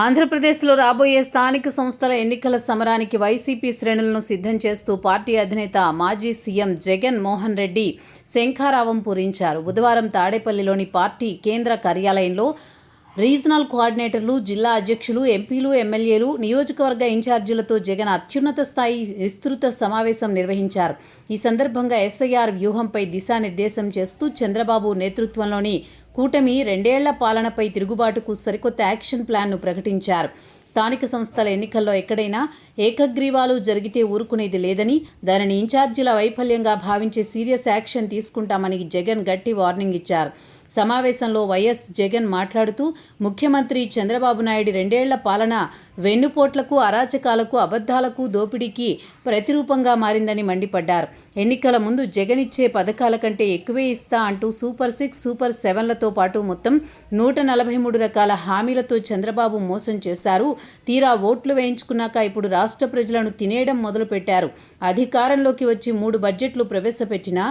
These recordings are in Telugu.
ఆంధ్రప్రదేశ్లో రాబోయే స్థానిక సంస్థల ఎన్నికల సమరానికి వైసీపీ శ్రేణులను సిద్ధం చేస్తూ పార్టీ అధినేత మాజీ సీఎం జగన్ మోహన్ రెడ్డి శంఖారావం పూరించారు. బుధవారం తాడేపల్లిలోని పార్టీ కేంద్ర కార్యాలయంలో రీజనల్ కోఆర్డినేటర్లు, జిల్లా అధ్యక్షులు, ఎంపీలు, ఎమ్మెల్యేలు, నియోజకవర్గ ఇన్ఛార్జీలతో జగన్ అత్యున్నత స్థాయి విస్తృత సమావేశం నిర్వహించారు. ఈ సందర్భంగా ఎస్ఐఆర్ వ్యూహంపై దిశానిర్దేశం చేస్తూ చంద్రబాబు నేతృత్వంలోని కూటమి 2 ఏళ్ల పాలనపై తిరుగుబాటుకు సరికొత్త యాక్షన్ ప్లాన్ను ప్రకటించారు. స్థానిక సంస్థల ఎన్నికల్లో ఎక్కడైనా ఏకగ్రీవాలు జరిగితే ఊరుకునేది లేదని, దానిని ఇన్ఛార్జీల వైఫల్యంగా భావించి సీరియస్ యాక్షన్ తీసుకుంటామని జగన్ గట్టి వార్నింగ్ ఇచ్చారు. సమావేశంలో వైఎస్ జగన్ మాట్లాడుతూ ముఖ్యమంత్రి చంద్రబాబు నాయుడు 2 ఏళ్ల పాలన వెన్నుపోట్లకు, అరాచకాలకు, అబద్ధాలకు, దోపిడీకి ప్రతిరూపంగా మారిందని మండిపడ్డారు. ఎన్నికల ముందు జగన్ ఇచ్చే పథకాల కంటే ఎక్కువే ఇస్తా అంటూ సూపర్ 6, సూపర్ 7లతో పాటు మొత్తం 143 రకాల హామీలతో చంద్రబాబు మోసం చేశారు. తీరా ఓట్లు వేయించుకున్నాక ఇప్పుడు రాష్ట్ర ప్రజలను తినేయడం మొదలుపెట్టారు. అధికారంలోకి వచ్చి 3 బడ్జెట్లు ప్రవేశపెట్టినా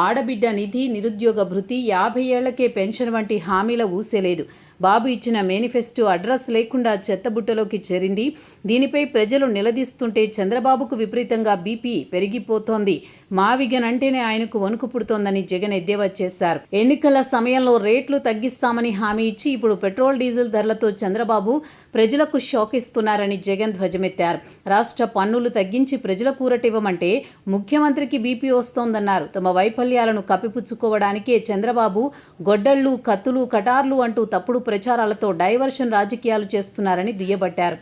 ఆడబిడ్డ నిధి, నిరుద్యోగ భృతి, 50 ఏళ్లకే పెన్షన్ వంటి హామీల ఊసేలేదు. బాబు ఇచ్చిన మేనిఫెస్టో అడ్రస్ లేకుండా చెత్తబుట్టలోకి చేరింది. దీనిపై ప్రజలు నిలదీస్తుంటే చంద్రబాబుకు విపరీతంగా బీపీ పెరిగిపోతోంది. మావిగన్ అంటేనే ఆయనకు వణుకు పుడుతోందని జగన్ ఎద్దేవా చేశారు. ఎన్నికల సమయంలో రేట్లు తగ్గిస్తామని హామీ ఇచ్చి ఇప్పుడు పెట్రోల్, డీజిల్ ధరలతో చంద్రబాబు ప్రజలకు షాక్ ఇస్తున్నారని జగన్ ధ్వజమెత్తారు. రాష్ట్ర పన్నులు తగ్గించి ప్రజలకు ఊరటివ్వమంటే ముఖ్యమంత్రికి బీపీ వస్తోందన్నారు. తమ వైఫల్యాలను కప్పిపుచ్చుకోవడానికే చంద్రబాబు గొడ్డళ్లు, కత్తులు, కటార్లు అంటూ తప్పుడు ప్రచారాలతో డైవర్షన్ రాజకీయాలు చేస్తున్నారని దుయ్యబట్టారు.